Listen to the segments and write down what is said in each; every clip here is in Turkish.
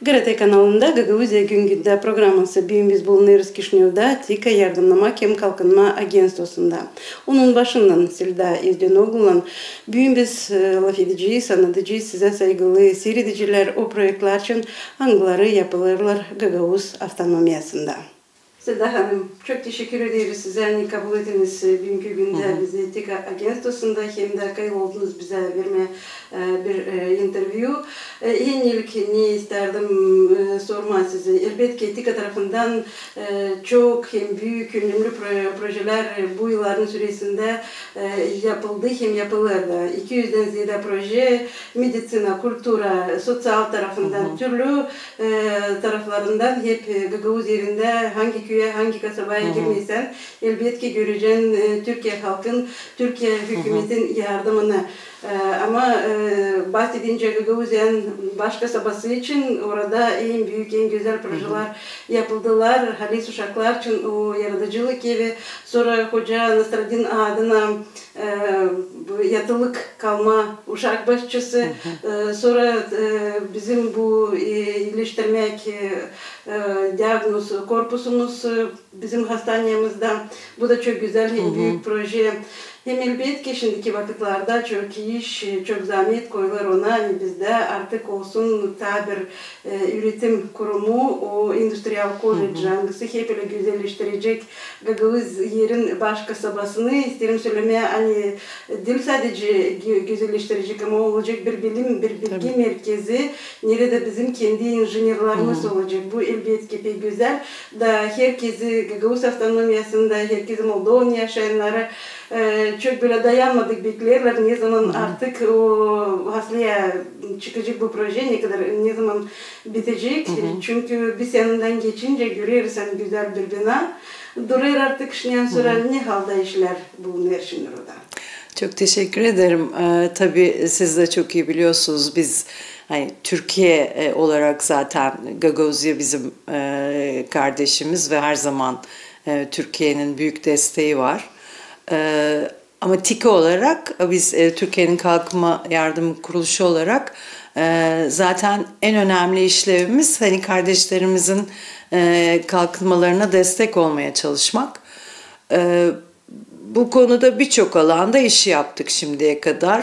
GRT kanalında Gagauzya Güngü'nde programması Büyüğümüz bulunuruz Kişinev'de TİKA Yardımlama Kem Kalkınma Agenstosunda. Onun başından silda izden oğulan Büyüğümüz laf edici, sanatıcı, size saygılı seyrediciler o projeler için hangileri yapılırlar Gagauz Avtonomiyasında. Seda Hanım, çok teşekkür ederiz size. Hani kabul ettiniz bugünkü günde bizi TİKA Agenstosunda hem de kayıt oldunuz bize vermeye bir interview. Yenilik ne isterdim sorma size. Elbette TİKA tarafından çok hem büyük önemli projeler bu yılların süresinde yapıldı hem yapılırdı. 200'den ziyade proje medisina, kultura, sosyal tarafından türlü taraflarından hep Gagavuz yerinde hangi köye, hangi kasabaya girmeysen elbette göreceğin Türkiye halkın, Türkiye hükümetin yardımını. Ama bahsedince Gagavuzya'nın baş kasabası için orada en büyük, en güzel projeler yapıldılar. Halis uşaklar için o yaratıcılık evi, sonra Hoca Nasreddin adına yatılık kalma uşak başçısı, sonra bizim bu iyileştirmek diagnoz korpusumuz bizim hastanemizde. Bu da çok güzel, en büyük proje. Hem elbette şimdiki vakitlerde çok iş, çok zahmet koyular ona. Hani bizde artık olsun tabir üretim kurumu, o endüstriyel kolej hangisi hep öyle güzelleştirecek Gagavuz yerin baş kasabasını isterim söylemeye. Hani dil sadece güzelleştirecek ama olacak bir bilim, bir bilgi merkezi. Nerede bizim kendi injenerlarımız olacak. Bu elbette pek güzel. Da herkesi Gagavuz Avtonomiyasında, herkesi Moldova'nın yaşayanları çok böyle dayanmadık beklerler ne zaman artık o hasliye çıkacak bu proje ne zaman bitecek çünkü bir seneden geçince görürsen güzel bir bina duruyor artık şimdiden sonra ne halde işler bulunur şimdi orada. Çok teşekkür ederim. Tabii siz de çok iyi biliyorsunuz biz hani Türkiye olarak zaten Gagavuzya bizim kardeşimiz ve her zaman Türkiye'nin büyük desteği var. Ama TİKA olarak biz Türkiye'nin Kalkınma Yardım Kuruluşu olarak zaten en önemli işlevimiz hani kardeşlerimizin kalkınmalarına destek olmaya çalışmak. Bu konuda birçok alanda iş yaptık şimdiye kadar.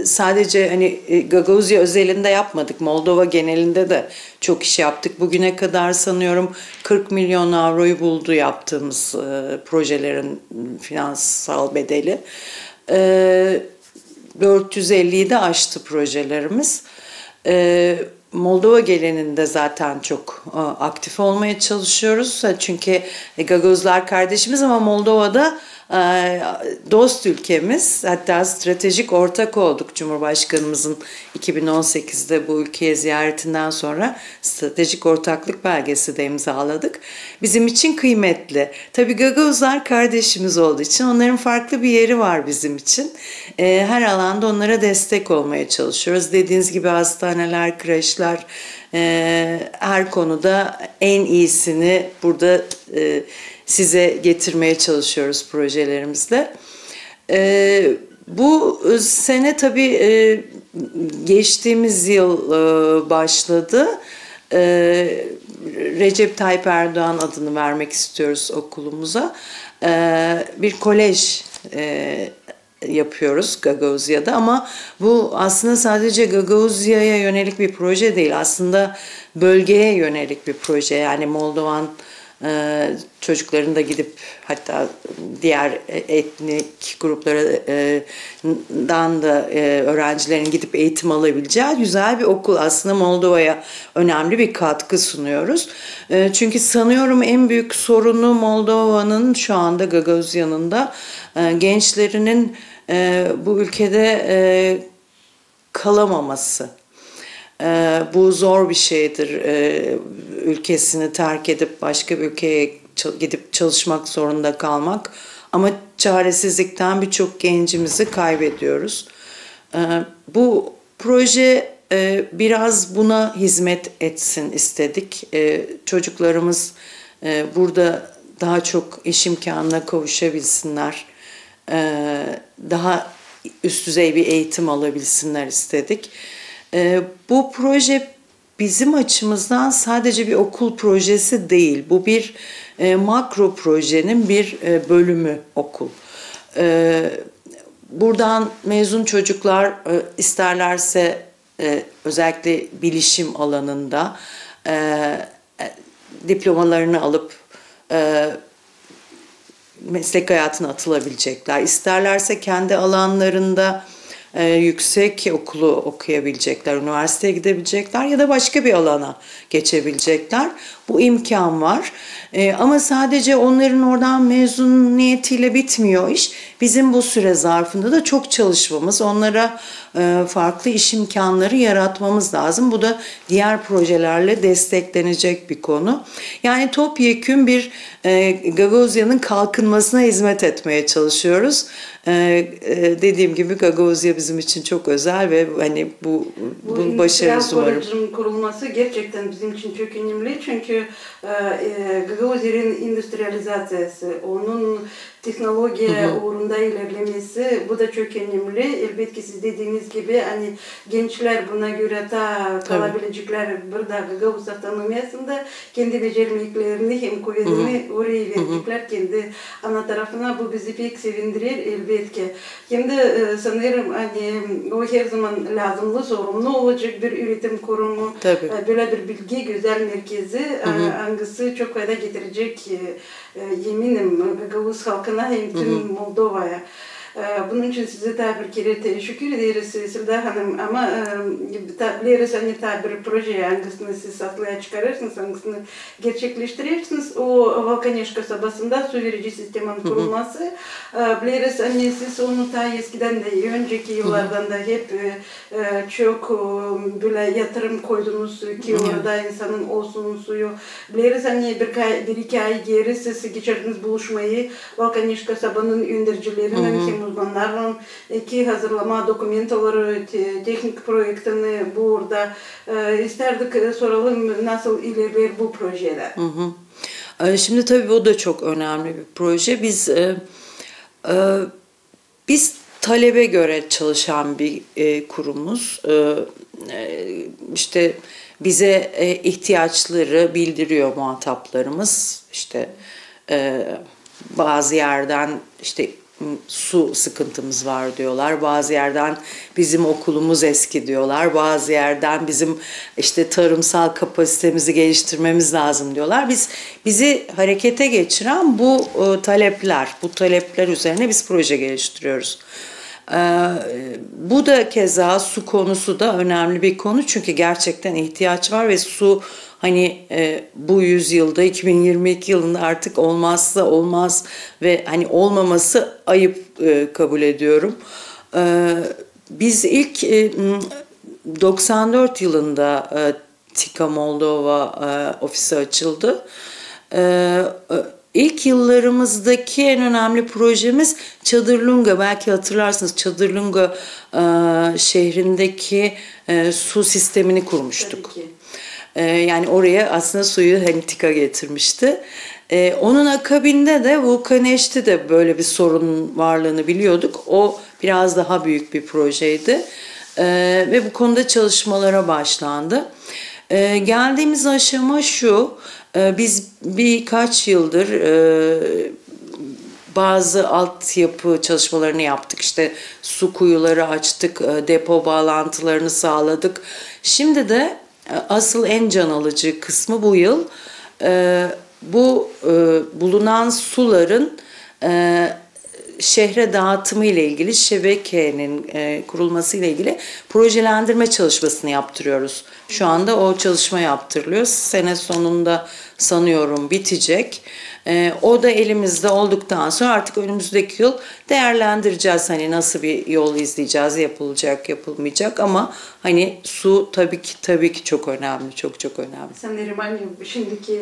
Sadece hani Gagavuzya özelinde yapmadık. Moldova genelinde de çok iş yaptık. Bugüne kadar sanıyorum 40 milyon avroyu buldu yaptığımız projelerin finansal bedeli. 450'yi de aştı projelerimiz. Moldova geleninde zaten çok aktif olmaya çalışıyoruz. Çünkü Gagavuzlar kardeşimiz ama Moldova'da dost ülkemiz, hatta stratejik ortak olduk. Cumhurbaşkanımızın 2018'de bu ülkeye ziyaretinden sonra stratejik ortaklık belgesi de imzaladık. Bizim için kıymetli. Tabii Gagavuzlar kardeşimiz olduğu için onların farklı bir yeri var bizim için. Her alanda onlara destek olmaya çalışıyoruz. Dediğiniz gibi hastaneler, kreşler, her konuda en iyisini burada size getirmeye çalışıyoruz projelerimizle. Bu sene tabii geçtiğimiz yıl başladı. Recep Tayyip Erdoğan adını vermek istiyoruz okulumuza. Bir kolej yapıyoruz Gagavuzya'da ama bu aslında sadece Gagavuzya'ya yönelik bir proje değil. Aslında bölgeye yönelik bir proje. Yani Moldovan çocukların da gidip hatta diğer etnik gruplardan da öğrencilerin gidip eğitim alabileceği güzel bir okul. Aslında Moldova'ya önemli bir katkı sunuyoruz. Çünkü sanıyorum en büyük sorunu Moldova'nın şu anda Gagavuzya'nın da gençlerinin bu ülkede kalamaması. Bu zor bir şeydir. Ülkesini terk edip başka bir ülkeye gidip çalışmak zorunda kalmak. Ama çaresizlikten birçok gencimizi kaybediyoruz. Bu proje biraz buna hizmet etsin istedik. Çocuklarımız burada daha çok iş imkanına kavuşabilsinler. Daha üst düzey bir eğitim alabilsinler istedik. Bu proje bizim açımızdan sadece bir okul projesi değil. Bu bir makro projenin bir bölümü okul. Buradan mezun çocuklar isterlerse özellikle bilişim alanında diplomalarını alıp meslek hayatına atılabilecekler. İsterlerse kendi alanlarında yüksek okulu okuyabilecekler, üniversiteye gidebilecekler ya da başka bir alana geçebilecekler. Bu imkan var. Ama sadece onların oradan mezuniyetiyle bitmiyor iş. Bizim bu süre zarfında da çok çalışmamız, onlara farklı iş imkanları yaratmamız lazım. Bu da diğer projelerle desteklenecek bir konu. Yani topyekün bir Gagosia'nın kalkınmasına hizmet etmeye çalışıyoruz. Dediğim gibi Gagosya bizim için çok özel ve hani bu başarırız umarım. Bu endüstriyel kurulması gerçekten bizim için çok önemli. Çünkü Gagosia'nın endüstriyalizasyası, onun teknoloji uğrunda ilerlemesi bu da çok önemli. Elbette siz dediğiniz gibi hani gençler buna göre kalabilecekler burada Gagosya otonomiyasında kendi beceriklerini hem kuvvetini oraya verecekler kendi ana tarafına. Bu bizi pek sevindirir elbette. Hem de sanırım hani o her zaman lazımlı, sorumlu olacak bir üretim kurumu. Böyle bir bilgi güzel merkezi hangisi çok fayda getirecek eminim Gagavuz halkına hem tüm Moldova'ya. Bunun için size bir kere teşekkür ederiz Selda Hanım ama biliriz hani bir proje hangisini siz atlaya çıkarırsınız, hangisini gerçekleştirirsiniz. O Valkaneşka kasabasında su verici sistemin kurulması. Biliriz hani siz onu eskiden de önceki yıllardan da hep çok böyle yatırım koydunuz ki orada insanın olsun suyu. Biliriz hani bir iki ay geri siz geçirdiniz buluşmayı Valkaneşka kasabanın öndürücülerinin uzmanların ki hazırlama dokumentaları, teknik projektini burada isterdik soralım nasıl ilerler bu projeler. Şimdi tabii o da çok önemli bir proje. Biz talebe göre çalışan bir kurumuz. İşte bize ihtiyaçları bildiriyor muhataplarımız. İşte bazı yerden işte su sıkıntımız var diyorlar. Bazı yerden bizim okulumuz eski diyorlar. Bazı yerden bizim işte tarımsal kapasitemizi geliştirmemiz lazım diyorlar. Bizi harekete geçiren bu talepler. Bu talepler üzerine biz proje geliştiriyoruz. Bu da keza su konusu da önemli bir konu. Çünkü gerçekten ihtiyaç var ve su hani bu yüzyılda 2022 yılında artık olmazsa olmaz ve hani olmaması ayıp kabul ediyorum. Biz ilk 94 yılında TİKA Moldova ofisi açıldı. İlk yıllarımızdaki en önemli projemiz Çadırlunga. Belki hatırlarsınız Çadırlunga şehrindeki su sistemini kurmuştuk. Yani oraya aslında suyu hani TİKA getirmişti. Onun akabinde de Vulkaneş'te de böyle bir sorun varlığını biliyorduk. O biraz daha büyük bir projeydi. Ve bu konuda çalışmalara başlandı. Geldiğimiz aşama şu, biz birkaç yıldır bazı altyapı çalışmalarını yaptık. İşte su kuyuları açtık, depo bağlantılarını sağladık. Şimdi de asıl en can alıcı kısmı bu yıl bu bulunan suların şehre dağıtımı ile ilgili şebekenin kurulması ile ilgili projelendirme çalışmasını yaptırıyoruz. Şu anda o çalışma yaptırılıyor. Sene sonunda sanıyorum bitecek. O da elimizde olduktan sonra artık önümüzdeki yıl değerlendireceğiz. Hani nasıl bir yol izleyeceğiz, yapılacak, yapılmayacak ama hani su tabii ki çok önemli, çok çok önemli. Sanırım hani şimdiki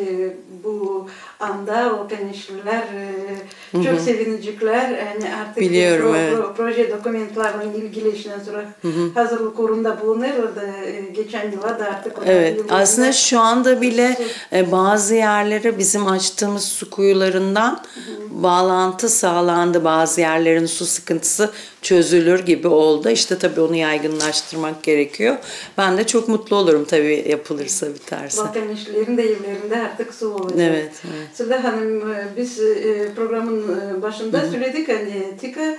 bu anda Volkanişliler çok sevinecekler. Yani artık biliyorum, proje dokümanlarla ilgili işten sonra hazırlık uğrunda bulunur. Geçen yıla da artık. Evet, aslında şu anda bile bazı bazı yerlere bizim açtığımız su kuyularından bağlantı sağlandı. Bazı yerlerin su sıkıntısı çözülür gibi oldu. İşte tabii onu yaygınlaştırmak gerekiyor. Ben de çok mutlu olurum tabii yapılırsa, biterse. Balkan işçilerin de evlerinde artık su olacak. Evet, evet. Sıla Hanım, biz programın başında söyledik, hani TİKA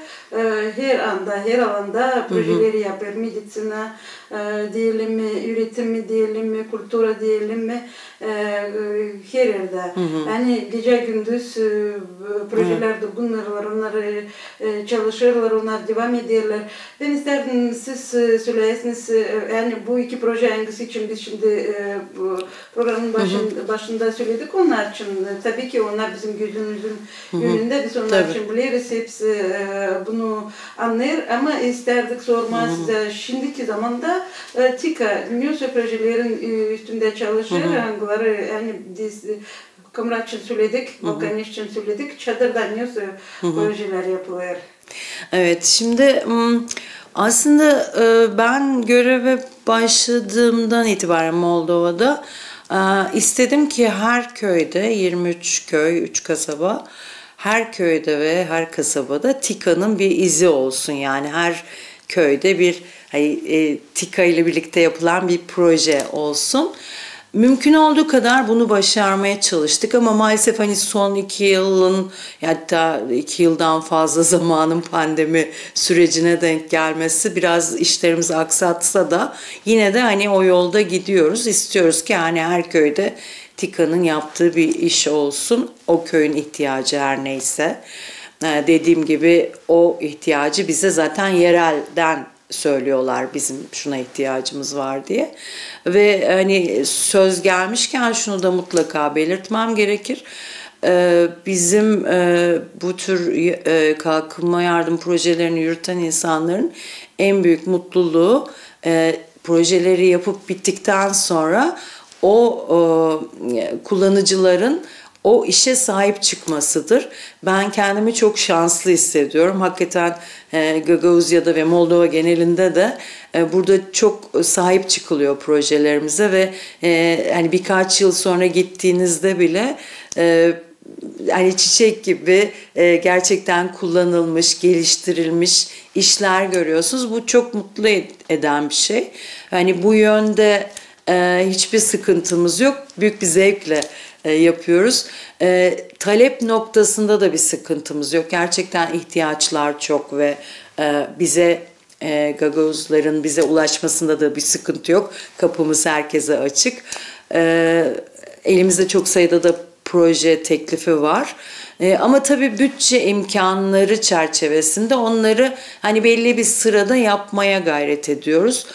her anda, her alanda projeleri yapıyor. Medisina diyelim mi, üretim mi diyelim mi, kültüra diyelim mi, her yerde. Yani gece gündüz projelerde bunlar var, onları çalışırlar, onlar devam ederler. Ben isterdim siz söyleyesiniz, yani bu iki proje hangisi için biz şimdi bu programın başında söyledik onlar için. Tabii ki onlar bizim gözümüzün önünde, biz onlar için biliriz, hepsi bunu anlar ama isterdik sormak size şimdiki zamanda TİKA, News'u projelerin üstünde çalışır, hangileri yani Komrat için söyledik, Balkan için söyledik, çadırda News'u projeler yapılıyor. Evet, şimdi aslında ben göreve başladığımdan itibaren Moldova'da istedim ki her köyde, 23 köy, 3 kasaba, her köyde ve her kasabada TİKA'nın bir izi olsun. Yani her köyde bir TİKA ile birlikte yapılan bir proje olsun. Mümkün olduğu kadar bunu başarmaya çalıştık ama maalesef hani son 2 yılın, hatta 2 yıldan fazla zamanın pandemi sürecine denk gelmesi biraz işlerimizi aksatsa da yine de hani o yolda gidiyoruz. İstiyoruz ki hani her köyde TİKA'nın yaptığı bir iş olsun. O köyün ihtiyacı her neyse. Dediğim gibi o ihtiyacı bize zaten yerelden söylüyorlar, bizim şuna ihtiyacımız var diye. Ve hani söz gelmişken şunu da mutlaka belirtmem gerekir. Bizim bu tür kalkınma yardım projelerini yürüten insanların en büyük mutluluğu projeleri yapıp bittikten sonra o kullanıcıların o işe sahip çıkmasıdır. Ben kendimi çok şanslı hissediyorum. Hakikaten Gagavuzya'da ve Moldova genelinde de burada çok sahip çıkılıyor projelerimize ve hani birkaç yıl sonra gittiğinizde bile hani çiçek gibi gerçekten kullanılmış, geliştirilmiş işler görüyorsunuz. Bu çok mutlu eden bir şey. Hani bu yönde hiçbir sıkıntımız yok. Büyük bir zevkle yapıyoruz. Talep noktasında da bir sıkıntımız yok. Gerçekten ihtiyaçlar çok ve bize Gagavuzların bize ulaşmasında da bir sıkıntı yok. Kapımız herkese açık. Elimizde çok sayıda da proje teklifi var. Ama tabii bütçe imkanları çerçevesinde onları hani belli bir sırada yapmaya gayret ediyoruz.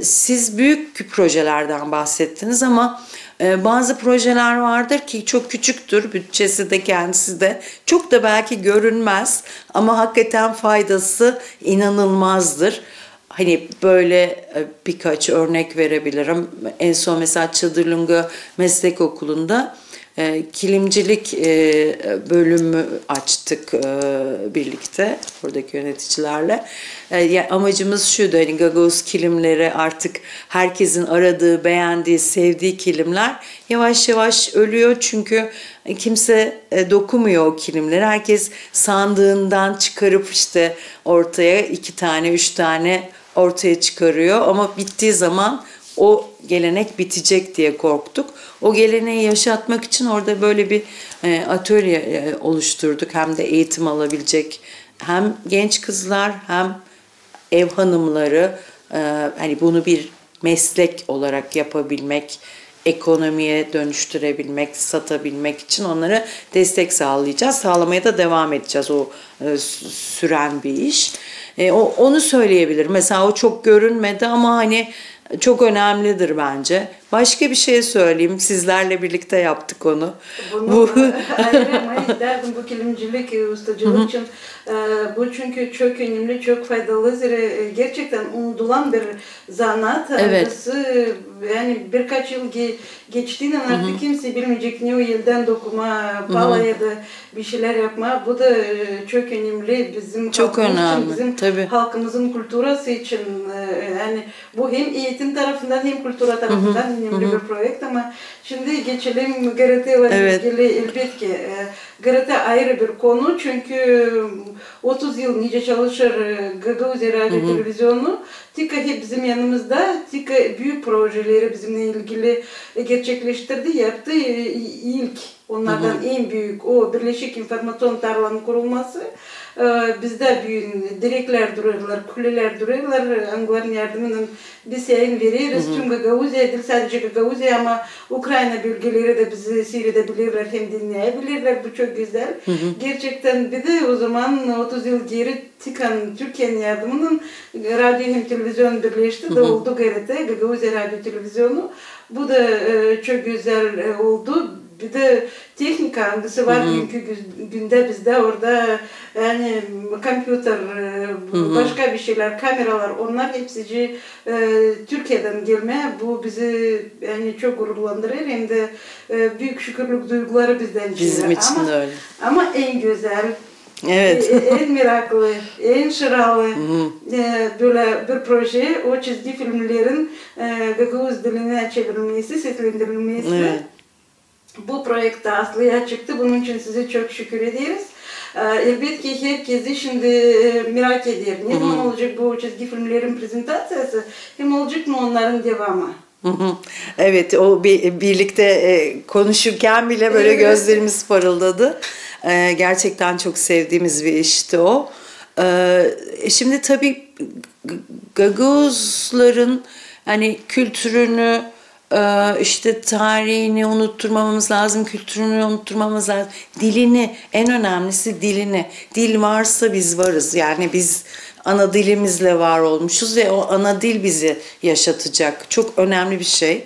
Siz büyük projelerden bahsettiniz ama bazı projeler vardır ki çok küçüktür, bütçesi de kendisi de çok da belki görünmez ama hakikaten faydası inanılmazdır. Hani böyle birkaç örnek verebilirim. En son mesela Çadırlunga Meslek Okulu'nda kilimcilik bölümü açtık birlikte oradaki yöneticilerle. Amacımız şuydu, hani Gagavuz kilimleri artık herkesin aradığı, beğendiği, sevdiği kilimler yavaş yavaş ölüyor çünkü kimse dokumuyor o kilimleri. Herkes sandığından çıkarıp işte ortaya 2 tane, 3 tane ortaya çıkarıyor ama bittiği zaman o gelenek bitecek diye korktuk. O geleneği yaşatmak için orada böyle bir atölye oluşturduk. Hem de eğitim alabilecek hem genç kızlar hem ev hanımları hani bunu bir meslek olarak yapabilmek, ekonomiye dönüştürebilmek, satabilmek için onlara destek sağlayacağız. Sağlamaya da devam edeceğiz. O süren bir iş. Onu söyleyebilirim. Mesela o çok görünmedi ama hani çok önemlidir bence. Başka bir şey söyleyeyim. Sizlerle birlikte yaptık onu. Bunu ayırmayı isterdim bu kilimcilik, ustacılık için. Bu çünkü çok önemli, çok faydalı. Gerçekten unutulan bir zanaat. Evet. Yani birkaç yıl geçtiğinden artık kimse bilmeyecek ne o yıldan dokuma, pala ya da bir şeyler yapma. Bu da çok önemli bizim çok halkımız için, bizim tabii. halkımızın kültürası için. Yani bu hem eğitim tarafından hem kültüra tarafından önemli bir proje ama şimdi geçelim GRT ile Evet. ilgili elbette. GRT ayrı bir konu çünkü 30 yıl nice çalışır Gagavuzya Radyo Televizyonu. TİKA hep bizim yanımızda. TİKA büyük projeleri bizimle ilgili gerçekleştirdi, yaptı. İlk onlardan en büyük o Birleşik İnformasyon Tarlanın kurulması. Bizde büyük direkler duruyorlar, kuleler duruyorlar. Angların yardımıyla biz yayın veriyoruz. Tüm Gagavuzya değil sadece Gagavuzya ama Ukrayna bölgeleri de bizi seyredebilirler hem dinleyebilirler. Bu çok güzel. Gerçekten bir de o zaman 30 yıl geri TİKA'nın Türkiye'nin yardımıyla radyo hem televizyon birleşti de oldu GRT, Gagavuzya Radyo Televizyonu. Bu da çok güzel oldu. Bir de teknik hangisi var bugünkü günde bizde orada yani kompüter, başka bir şeyler, kameralar onlar hepsi Türkiye'den gelme. Bu bizi yani çok gururlandırır hem de büyük şükürlük duyguları bizden Bizim için de öyle. Ama en güzel, Evet. en meraklı, en şıralı böyle bir proje o çizgi filmlerin Gagavuz diline çevrilmesi, seslendirilmesi. Evet. Bu projede Aslı'ya çıktı. Bunun için size çok şükür ederiz. Elbette herkesi şimdi merak eder. Ne zaman olacak bu çizgi filmlerin prezentasyası? Hem olacak mı onların devamı? Evet, o birlikte konuşurken bile böyle gözlerimiz parıldadı. Gerçekten çok sevdiğimiz bir işti o. Şimdi tabii Gagavuzların hani kültürünü, işte tarihini unutturmamamız lazım, kültürünü unutturmamamız lazım. Dilini, en önemlisi dilini. Dil varsa biz varız. Yani biz ana dilimizle var olmuşuz ve o ana dil bizi yaşatacak. Çok önemli bir şey.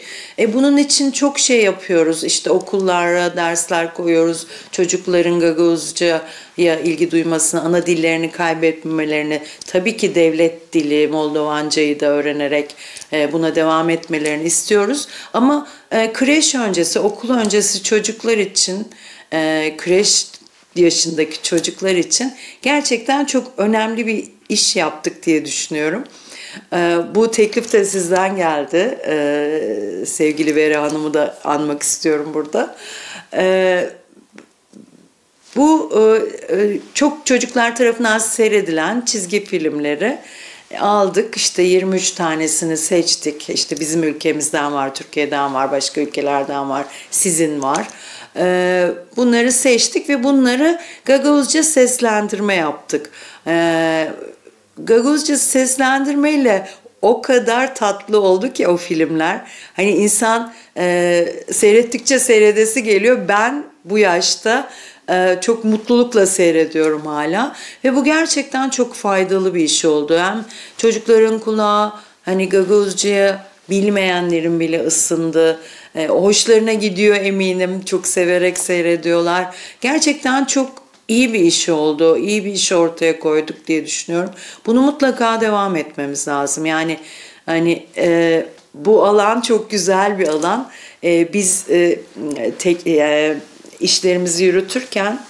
Bunun için çok şey yapıyoruz. İşte okullara dersler koyuyoruz. Çocukların Gagavuzca'ya ilgi duymasını, ana dillerini kaybetmemelerini, tabii ki devlet dili Moldovancayı da öğrenerek buna devam etmelerini istiyoruz. Ama kreş öncesi, okul öncesi çocuklar için, kreş yaşındaki çocuklar için gerçekten çok önemli bir iş yaptık diye düşünüyorum. Bu teklif de sizden geldi. Sevgili Vera Hanım'ı da anmak istiyorum burada. Bu çok çocuklar tarafından seyredilen çizgi filmleri aldık. İşte 23 tanesini seçtik. İşte bizim ülkemizden var, Türkiye'den var, başka ülkelerden var, sizin var. Bunları seçtik ve bunları Gagavuzca seslendirme yaptık. Gagavuzca seslendirmeyle o kadar tatlı oldu ki o filmler. Hani insan seyrettikçe seyredesi geliyor. Ben bu yaşta çok mutlulukla seyrediyorum hala. Ve bu gerçekten çok faydalı bir iş oldu. Hem çocukların kulağı hani Gagavuzca'ya bilmeyenlerin bile ısındı. Hoşlarına gidiyor eminim. Çok severek seyrediyorlar. Gerçekten çok iyi bir iş oldu. İyi bir iş ortaya koyduk diye düşünüyorum. Bunu mutlaka devam etmemiz lazım. Yani hani bu alan çok güzel bir alan. Biz işlerimizi yürütürken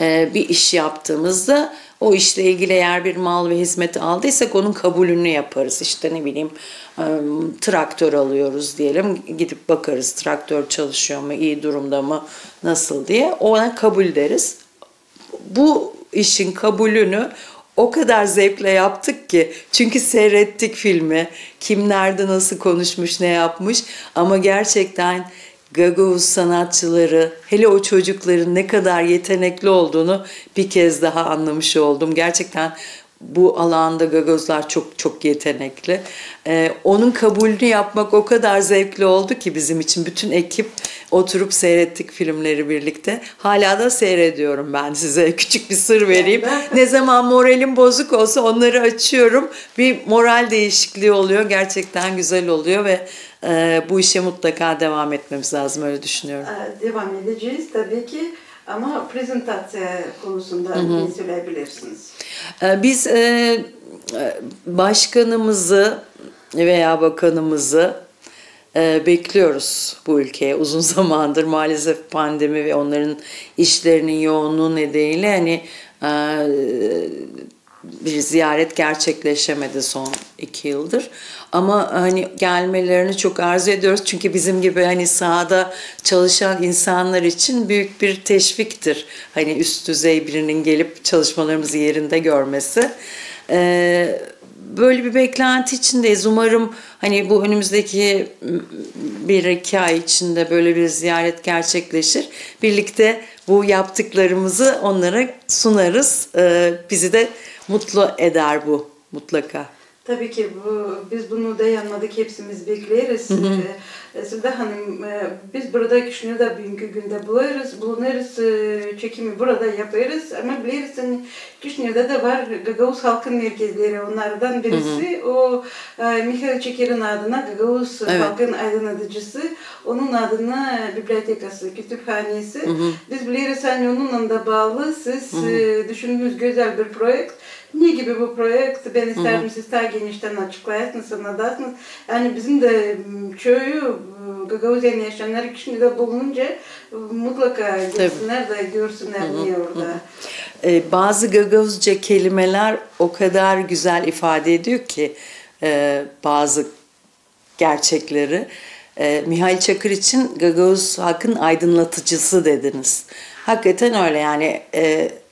bir iş yaptığımızda o işle ilgili eğer bir mal ve hizmet aldıysak onun kabulünü yaparız. İşte ne bileyim traktör alıyoruz diyelim, gidip bakarız traktör çalışıyor mu, iyi durumda mı, nasıl diye ona kabul deriz. Bu işin kabulünü o kadar zevkle yaptık ki çünkü seyrettik filmi, kim nerede nasıl konuşmuş, ne yapmış ama gerçekten Gagavuz sanatçıları, hele o çocukların ne kadar yetenekli olduğunu bir kez daha anlamış oldum. Gerçekten bu alanda Gagavuzlar çok çok yetenekli. Onun kabulünü yapmak o kadar zevkli oldu ki bizim için. Bütün ekip oturup seyrettik filmleri birlikte. Hala da seyrediyorum ben, size küçük bir sır vereyim. Ne zaman moralim bozuk olsa onları açıyorum. Bir moral değişikliği oluyor. Gerçekten güzel oluyor ve bu işe mutlaka devam etmemiz lazım, öyle düşünüyorum. Devam edeceğiz tabii ki ama prezentasyon konusunda ne söyleyebilirsiniz? Biz başkanımızı veya bakanımızı bekliyoruz bu ülkeye uzun zamandır. Maalesef pandemi ve onların işlerinin yoğunluğu nedeniyle hani bir ziyaret gerçekleşemedi son 2 yıldır. Ama hani gelmelerini çok arzu ediyoruz. Çünkü bizim gibi hani sahada çalışan insanlar için büyük bir teşviktir. Hani üst düzey birinin gelip çalışmalarımızı yerinde görmesi. Böyle bir beklenti içindeyiz. Umarım hani bu önümüzdeki 1-2 ay içinde böyle bir ziyaret gerçekleşir. Birlikte bu yaptıklarımızı onlara sunarız. Bizi de mutlu eder bu mutlaka. Tabii ki biz bunu dayanmadık, hepsimiz bekleriz. Selda Hanım, biz burada Kişinev'de bugünkü günde bulunuruz, çekimi burada yaparız. Ama bilirsin Kişinev'de de var Gagavuz Halkın Merkezleri, onlardan birisi. O Mihail Çeker'in adına Gagavuz Halkın Aydınlatıcısı, onun adına bibliotekası, kütüphanesi. Biz biliriz hani onunla da bağlı, siz düşündüğünüz güzel bir proje. Ne gibi bu proje? Ben isterim siz daha genişten açıklayasınız, anlatasınız. Yani bizim de köyü Gagavuz'da yaşayanlar Kişinev'de bulununca mutlaka gelsinler de görsünler niye orada. Bazı Gagavuzca kelimeler o kadar güzel ifade ediyor ki bazı gerçekleri. Mihail Çakır için Gagavuz halkın aydınlatıcısı dediniz. Hakikaten öyle yani.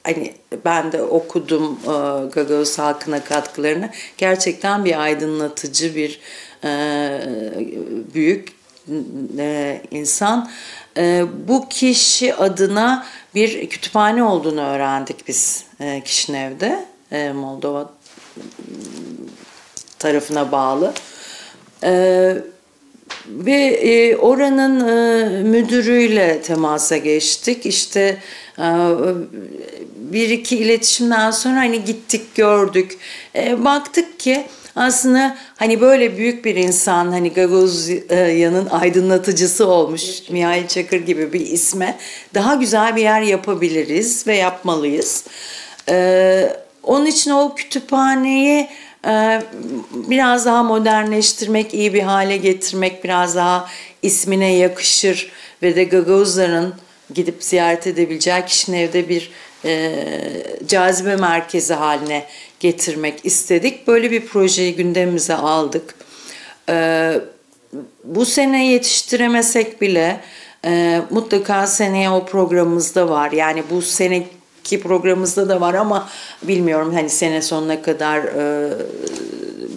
Hani ben de okudum Gagavuz halkına katkılarını. Gerçekten bir aydınlatıcı, bir büyük insan. Bu kişi adına bir kütüphane olduğunu öğrendik biz Kişinev'de, Moldova tarafına bağlı. Ve oranın müdürüyle temasa geçtik. İşte bir iki iletişimden sonra hani gittik, gördük. Baktık ki aslında hani böyle büyük bir insan, hani Gagavuzya'nın aydınlatıcısı olmuş Mihail Çakır gibi bir isme daha güzel bir yer yapabiliriz ve yapmalıyız. Onun için o kütüphaneyi biraz daha modernleştirmek, iyi bir hale getirmek, biraz daha ismine yakışır ve de Gagavuzların gidip ziyaret edebileceği Kişinev'de bir cazibe merkezi haline getirmek istedik. Böyle bir projeyi gündemimize aldık. Bu sene yetiştiremesek bile mutlaka seneye o programımızda var. Yani bu seneki programımızda da var ama bilmiyorum hani sene sonuna kadar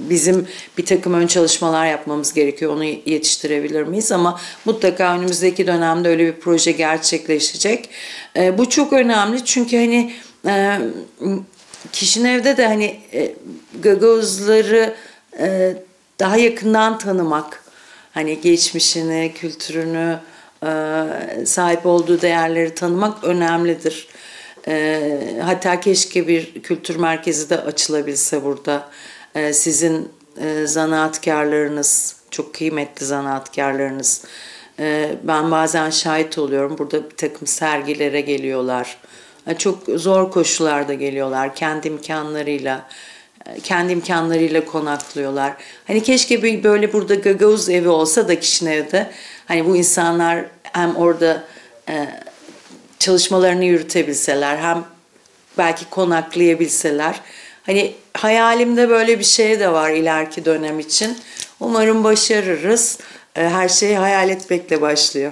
bizim bir takım ön çalışmalar yapmamız gerekiyor. Onu yetiştirebilir miyiz? Ama mutlaka önümüzdeki dönemde öyle bir proje gerçekleşecek. Bu çok önemli çünkü hani Kişinev'de de hani Gagavuzları daha yakından tanımak, hani geçmişini, kültürünü, sahip olduğu değerleri tanımak önemlidir. Hatta keşke bir kültür merkezi de açılabilse burada. Sizin zanaatkarlarınız, çok kıymetli zanaatkarlarınız. Ben bazen şahit oluyorum. Burada bir takım sergilere geliyorlar. Çok zor koşullarda geliyorlar. Kendi imkanlarıyla konaklıyorlar. Hani keşke böyle burada Gagavuz evi olsa da Kişinev'de. Hani bu insanlar hem orada çalışmalarını yürütebilseler, hem belki konaklayabilseler. Hani hayalimde böyle bir şey de var ileriki dönem için. Umarım başarırız. Her şey hayal etmekle başlıyor.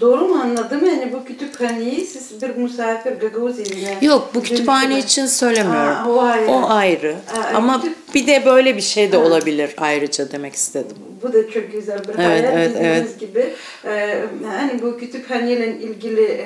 Doğru mu anladım? Yani bu kütüphaneyi siz bir misafir Gagavuz evine... Yok, bu kütüphane için söylemiyorum. O ayrı. O ayrı. Ama bir de böyle bir şey de olabilir ayrıca demek istedim. Bu da çok güzel bir hayal dediğiniz gibi. Hani bu kütüphaneyle ilgili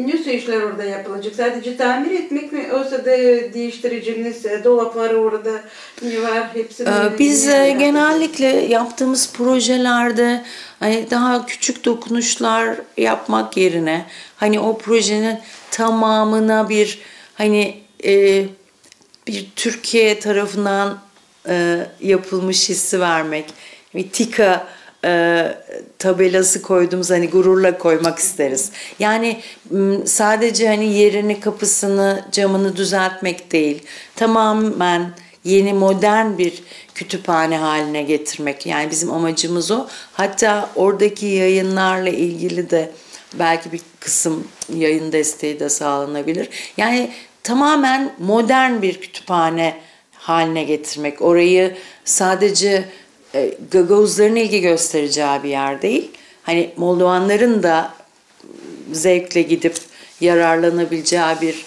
ne tür işler orada yapılacak? Sadece tamir etmek mi? Olsa da değiştireceğiniz dolapları orada ne var? Hepsini biz genellikle yaptığımız projelerde hani daha küçük dokunuşlar yapmak yerine hani o projenin tamamına bir hani bir Türkiye tarafından yapılmış hissi vermek, bir TİKA tabelası koyduğumuz hani gururla koymak isteriz. Yani sadece hani yerini, kapısını, camını düzeltmek değil, tamamen yeni modern bir kütüphane haline getirmek. Yani bizim amacımız o. Hatta oradaki yayınlarla ilgili de belki bir kısım yayın desteği de sağlanabilir. Yani tamamen modern bir kütüphane haline getirmek. Orayı sadece Gagavuzların ilgi göstereceği bir yer değil. Hani Moldovanların da zevkle gidip yararlanabileceği bir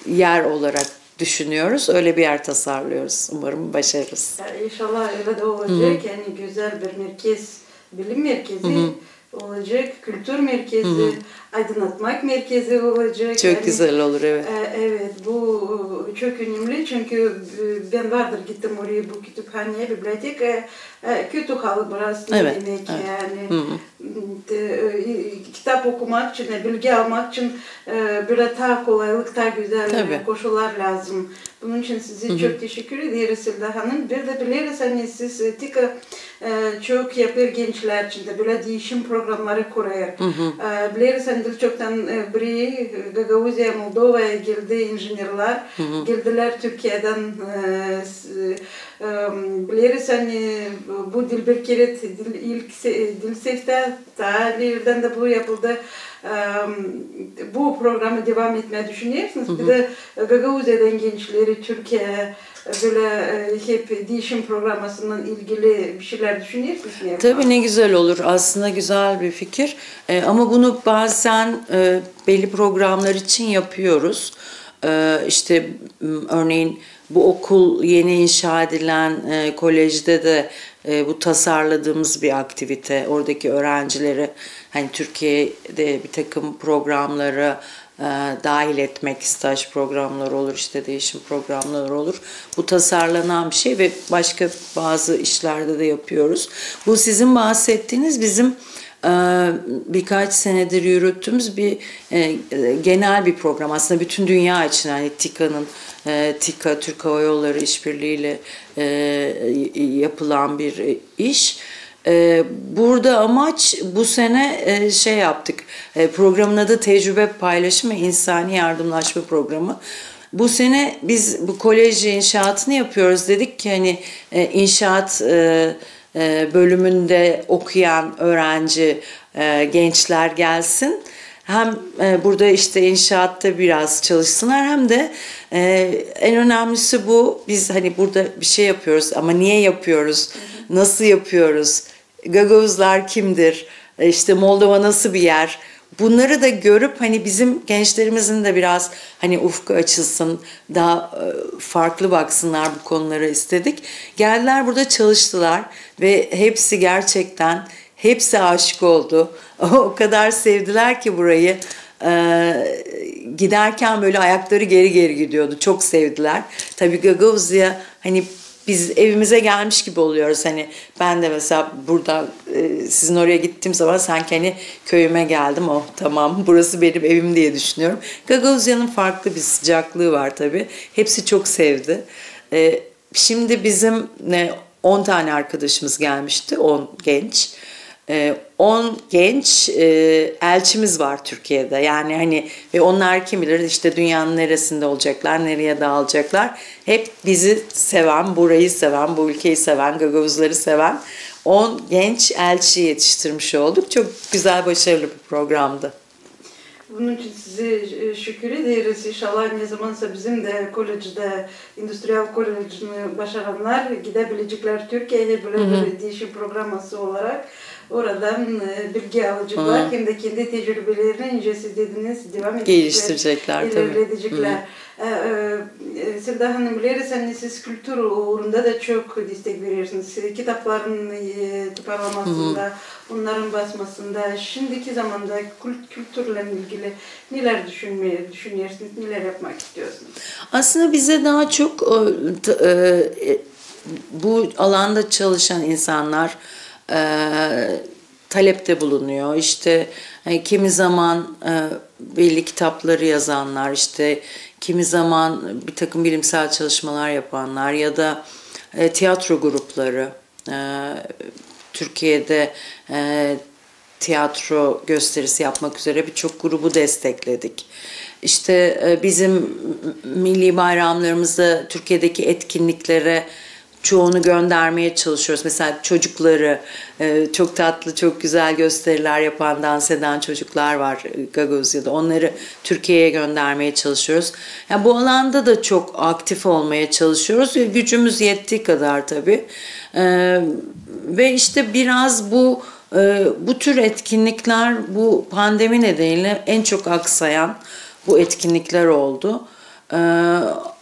yer olarak düşünüyoruz. Öyle bir yer tasarlıyoruz. Umarım başarırız. İnşallah öyle de olacak. Yani güzel bir merkez, bilim merkezi olacak, kültür merkezi, aydınlatmak merkezi olacak. Çok yani, güzel olur, evet. Evet, bu çok önemli çünkü ben vardır gittim oraya, bu kütüphaneye, biblioteka, kötü halı burası demek yani. Kitap okumak için, bilgi almak için böyle daha kolaylık, daha güzel koşullar lazım. Bunun için size çok teşekkür ederiz Selda Hanım. Bir de biliriz hani siz TİKA çok yapır gençler için de böyle değişim programları kuruyor. Biliriz hani çoktan buraya Gagavuzya, Moldova'ya geldi inженерler, geldiler Türkiye'den. Biliriz hani bu Dilberkeret ilk dil sefte tarihlerinden de bu yapıldı. Bu programı devam etmeye düşünüyorsunuz. Bir de Gagavuzya'dan gençleri Türkiye'ye böyle hep değişim programından ilgili bir şeyler düşünüyorsunuz mu? Tabii, ne güzel olur. Aslında güzel bir fikir. Ama bunu bazen belli programlar için yapıyoruz. İşte örneğin bu okul yeni inşa edilen kolejde de bu tasarladığımız bir aktivite. Oradaki öğrencileri hani Türkiye'de bir takım programları dahil etmek, staj programları olur, işte değişim programları olur. Bu tasarlanan bir şey ve başka bazı işlerde de yapıyoruz. Bu sizin bahsettiğiniz bizim birkaç senedir yürüttüğümüz bir genel bir program. Aslında bütün dünya için, yani TİKA, Türk Hava Yolları işbirliğiyle yapılan bir iş. Burada amaç bu sene şey yaptık. Programın adı Tecrübe Paylaşım ve İnsani Yardımlaşma Programı. Bu sene biz bu koleji inşaatını yapıyoruz. Dedik ki hani inşaat bölümünde okuyan öğrenci gençler gelsin. Hem burada işte inşaatta biraz çalışsınlar, hem de en önemlisi bu, biz hani burada bir şey yapıyoruz ama niye yapıyoruz, nasıl yapıyoruz, Gagavuzlar kimdir, işte Moldova nasıl bir yer, bunları da görüp hani bizim gençlerimizin de biraz hani ufku açılsın, daha farklı baksınlar bu konulara istedik. Geldiler, burada çalıştılar ve hepsi gerçekten aşık oldu. O kadar sevdiler ki burayı. Giderken böyle ayakları geri geri gidiyordu. Çok sevdiler. Tabii Gagavuzya hani biz evimize gelmiş gibi oluyoruz. Hani ben de mesela burada sizin oraya gittiğim zaman sanki hani köyüme geldim. Oh tamam, burası benim evim diye düşünüyorum. Gagavuzya'nın farklı bir sıcaklığı var tabii. Hepsi çok sevdi. Şimdi bizim 10 tane arkadaşımız gelmişti. 10 genç. 10 genç elçimiz var Türkiye'de. Yani hani ve onlar kim bilir işte dünyanın neresinde olacaklar, nereye dağılacaklar. Hep bizi seven, burayı seven, bu ülkeyi seven, Gagavuzları seven 10 genç elçi yetiştirmiş olduk. Çok güzel, başarılı bir programdı. Bunun için size şükür ederiz. İnşallah ne zamansa bizim de kolejde, endüstriyel kolejini başaranlar gidebilecekler Türkiye'ye böyle bir değişim programı olarak. Oradan bilgi alacaklar. Hem de kendi tecrübelerini incesi dediniz, devam edecekler. Geliştirecekler tabii. İlerleyecekler. Selda Hanım, biliriz hani siz kültür uğrunda da çok destek veriyorsunuz. Kitapların toparlamasında, onların basmasında, şimdiki zamanda kültürle ilgili neler düşünüyorsunuz, neler yapmak istiyorsunuz? Aslında bize daha çok bu alanda çalışan insanlar talepte bulunuyor. İşte kimi zaman belli kitapları yazanlar, işte kimi zaman bir takım bilimsel çalışmalar yapanlar ya da tiyatro grupları. Türkiye'de tiyatro gösterisi yapmak üzere birçok grubu destekledik. İşte bizim milli bayramlarımızda Türkiye'deki etkinliklere çoğunu göndermeye çalışıyoruz. Mesela çocukları, çok tatlı, çok güzel gösteriler yapan, dans eden çocuklar var Gagavuzya'da. Onları Türkiye'ye göndermeye çalışıyoruz. Yani bu alanda da çok aktif olmaya çalışıyoruz. Gücümüz yettiği kadar tabii. Ve işte biraz bu tür etkinlikler bu pandemi nedeniyle en çok aksayan bu etkinlikler oldu.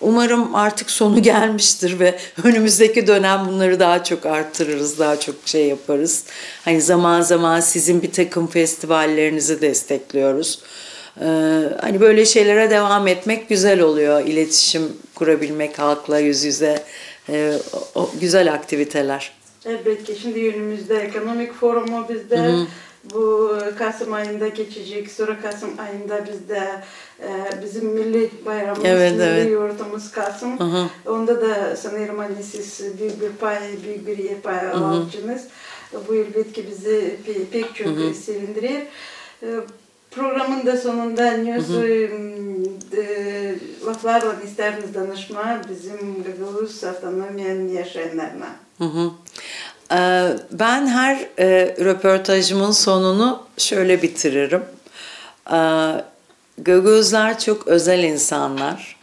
Umarım artık sonu gelmiştir ve önümüzdeki dönem bunları daha çok arttırırız, daha çok şey yaparız. Hani zaman zaman sizin bir takım festivallerinizi destekliyoruz. Hani böyle şeylere devam etmek güzel oluyor. İletişim kurabilmek halkla yüz yüze, o güzel aktiviteler. Elbette şimdi önümüzde ekonomik forumu bizde. Bu Kasım ayında geçecek. Sonra Kasım ayında bizde bizim milli bayramımız, milli yurtumuz Kasım. Onda da sanırım hani siz büyük bir yer pay alacaksınız. Bu elbette bizi pek çok sevindirir. Programın da sonunda laflarla isteriniz danışma bizim Gagavuz Avtonomiyanın yaşayanlarına. Ben her röportajımın sonunu şöyle bitiririm. Gagavuzlar çok özel insanlar.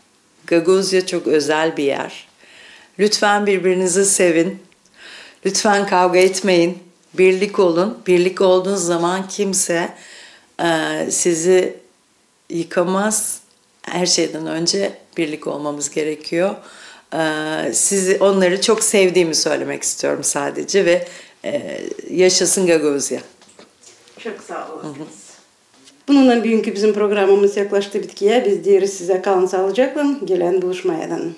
Gagavuzya çok özel bir yer. Lütfen birbirinizi sevin. Lütfen kavga etmeyin. Birlik olun. Birlik olduğunuz zaman kimse sizi yıkamaz. Her şeyden önce birlik olmamız gerekiyor. Onları çok sevdiğimi söylemek istiyorum sadece ve yaşasın Gagavuzya. Çok sağ olasınız. Bununla bugünkü bizim programımız yaklaştı bitkiye. Biz diyoruz size kalın sağlıcakla. Gelen buluşmayadan.